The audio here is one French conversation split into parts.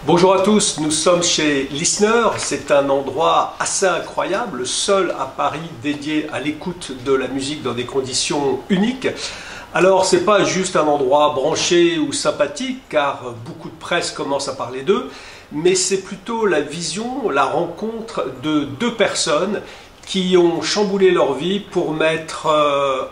Bonjour à tous, nous sommes chez Listener. C'est un endroit assez incroyable, le seul à Paris dédié à l'écoute de la musique dans des conditions uniques. Alors c'est pas juste un endroit branché ou sympathique, car beaucoup de presse commence à parler d'eux, mais c'est plutôt la vision, la rencontre de deux personnes qui ont chamboulé leur vie pour mettre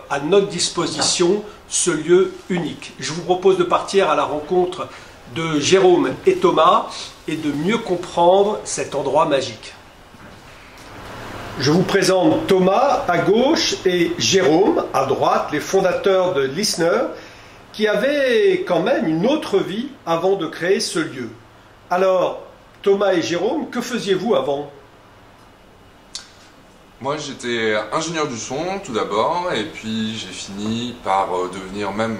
à notre disposition ce lieu unique. Je vous propose de partir à la rencontre de Jérôme et Thomas et de mieux comprendre cet endroit magique. Je vous présente Thomas à gauche et Jérôme à droite, les fondateurs de Listener, qui avaient quand même une autre vie avant de créer ce lieu. Alors, Thomas et Jérôme, que faisiez-vous avant ? Moi j'étais ingénieur du son tout d'abord et puis j'ai fini par devenir même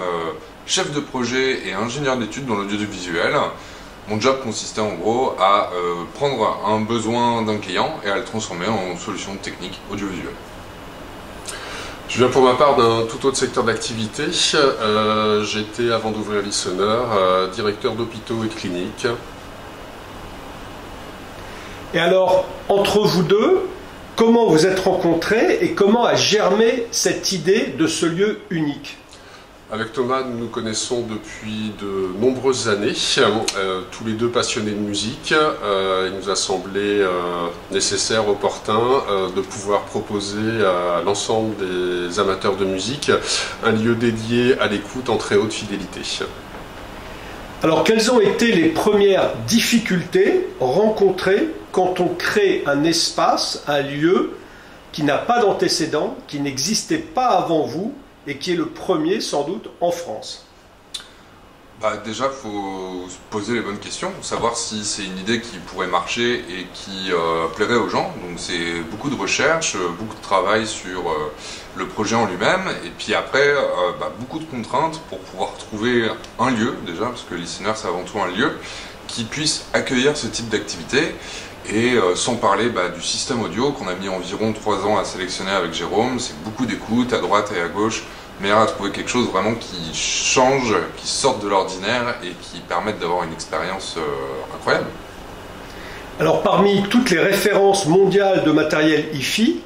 chef de projet et ingénieur d'études dans l'audiovisuel. Mon job consistait en gros à prendre un besoin d'un client et à le transformer en solution technique audiovisuelle. Je viens pour ma part d'un tout autre secteur d'activité. J'étais, avant d'ouvrir Listener, directeur d'hôpitaux et de cliniques. Et alors, entre vous deux, comment vous êtes rencontrés et comment a germé cette idée de ce lieu unique ? Avec Thomas, nous nous connaissons depuis de nombreuses années, tous les deux passionnés de musique. Il nous a semblé nécessaire, opportun de pouvoir proposer à l'ensemble des amateurs de musique un lieu dédié à l'écoute en très haute fidélité. Alors, quelles ont été les premières difficultés rencontrées quand on crée un espace, un lieu qui n'a pas d'antécédent, qui n'existait pas avant vous et qui est le premier sans doute en France ? Déjà, il faut se poser les bonnes questions, savoir si c'est une idée qui pourrait marcher et qui plairait aux gens. Donc c'est beaucoup de recherche, beaucoup de travail sur le projet en lui-même, et puis après beaucoup de contraintes pour pouvoir trouver un lieu, déjà, parce que Listener c'est avant tout un lieu, qui puisse accueillir ce type d'activité, et sans parler du système audio qu'on a mis environ 3 ans à sélectionner avec Jérôme. C'est beaucoup d'écoute à droite et à gauche, mais à trouver quelque chose vraiment qui change, qui sorte de l'ordinaire et qui permette d'avoir une expérience incroyable. Alors parmi toutes les références mondiales de matériel hi-fi,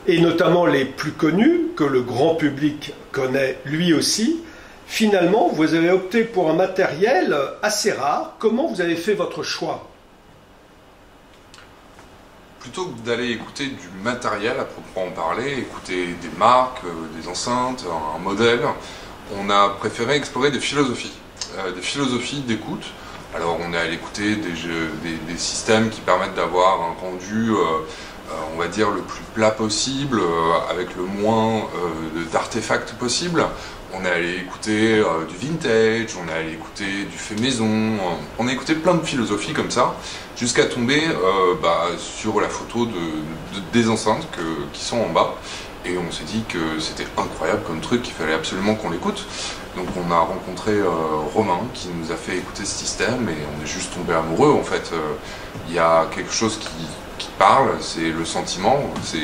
et notamment les plus connues, que le grand public connaît lui aussi, finalement vous avez opté pour un matériel assez rare. Comment vous avez fait votre choix ? Plutôt que d'aller écouter du matériel à proprement parler, écouter des marques, des enceintes, un modèle, on a préféré explorer des philosophies d'écoute. Alors on est allé écouter des systèmes qui permettent d'avoir un rendu, on va dire, le plus plat possible, avec le moins d'artefacts possible. On est allé écouter du vintage, on est allé écouter du fait maison, on a écouté plein de philosophies comme ça, jusqu'à tomber sur la photo des enceintes qui sont en bas. Et on s'est dit que c'était incroyable comme truc, qu'il fallait absolument qu'on l'écoute. Donc on a rencontré Romain qui nous a fait écouter ce système et on est juste tombé amoureux en fait. Il y a quelque chose qui parle, c'est le sentiment, c'est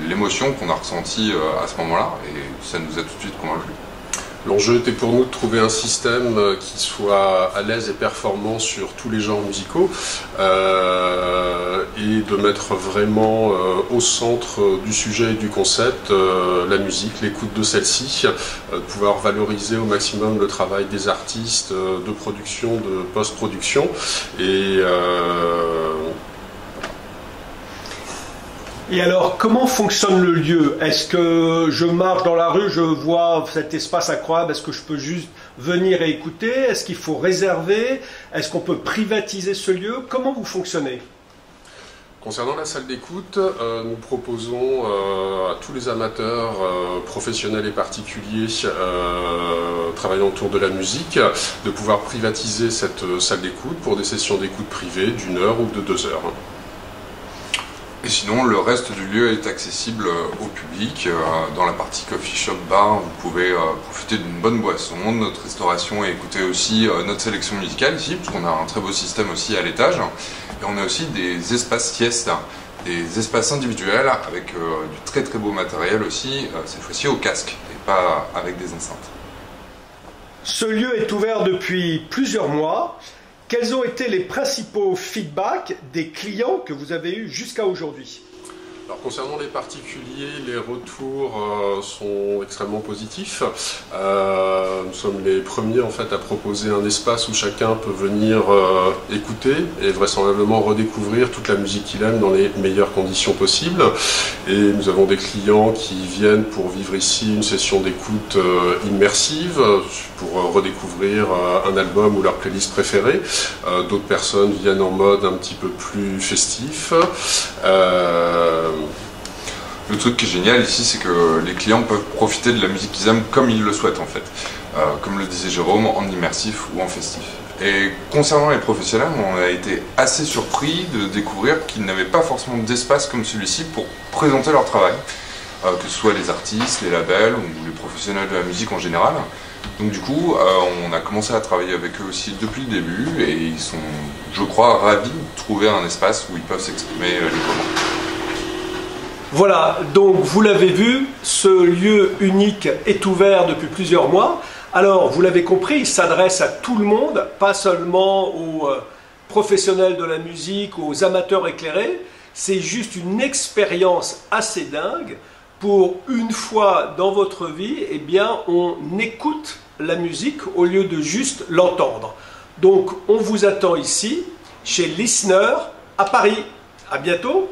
l'émotion qu'on a ressentie à ce moment-là et ça nous a tout de suite convaincus. L'enjeu était pour nous de trouver un système qui soit à l'aise et performant sur tous les genres musicaux et de mettre vraiment au centre du sujet et du concept la musique, l'écoute de celle-ci, de pouvoir valoriser au maximum le travail des artistes, de production, de post-production Et alors, comment fonctionne le lieu ? Est-ce que je marche dans la rue, je vois cet espace incroyable, est-ce que je peux juste venir et écouter ? Est-ce qu'il faut réserver ? Est-ce qu'on peut privatiser ce lieu ? Comment vous fonctionnez ? Concernant la salle d'écoute, nous proposons à tous les amateurs professionnels et particuliers travaillant autour de la musique de pouvoir privatiser cette salle d'écoute pour des sessions d'écoute privées d'1 heure ou de 2 heures. Et sinon, le reste du lieu est accessible au public. Dans la partie coffee shop bar, vous pouvez profiter d'une bonne boisson, de notre restauration et écouter aussi notre sélection musicale ici, parce qu'on a un très beau système aussi à l'étage. Et on a aussi des espaces siesta, des espaces individuels avec du très très beau matériel aussi, cette fois-ci au casque et pas avec des enceintes. Ce lieu est ouvert depuis plusieurs mois. quels ont été les principaux feedbacks des clients que vous avez eus jusqu'à aujourd'hui? Alors, concernant les particuliers, les retours sont extrêmement positifs. Nous sommes les premiers en fait à proposer un espace où chacun peut venir écouter et vraisemblablement redécouvrir toute la musique qu'il aime dans les meilleures conditions possibles. Et nous avons des clients qui viennent pour vivre ici une session d'écoute immersive, pour redécouvrir un album ou leur playlist préférée. D'autres personnes viennent en mode un petit peu plus festif. Le truc qui est génial ici, c'est que les clients peuvent profiter de la musique qu'ils aiment comme ils le souhaitent en fait. Comme le disait Jérôme, en immersif ou en festif. Et concernant les professionnels, on a été assez surpris de découvrir qu'ils n'avaient pas forcément d'espace comme celui-ci pour présenter leur travail. Que ce soit les artistes, les labels ou les professionnels de la musique en général. Donc du coup, on a commencé à travailler avec eux aussi depuis le début et ils sont, je crois, ravis de trouver un espace où ils peuvent s'exprimer librement. Voilà, donc vous l'avez vu, ce lieu unique est ouvert depuis plusieurs mois. Alors, vous l'avez compris, il s'adresse à tout le monde, pas seulement aux professionnels de la musique, aux amateurs éclairés. C'est juste une expérience assez dingue pour une fois dans votre vie, eh bien, on écoute la musique au lieu de juste l'entendre. Donc, on vous attend ici, chez Listener, à Paris. À bientôt.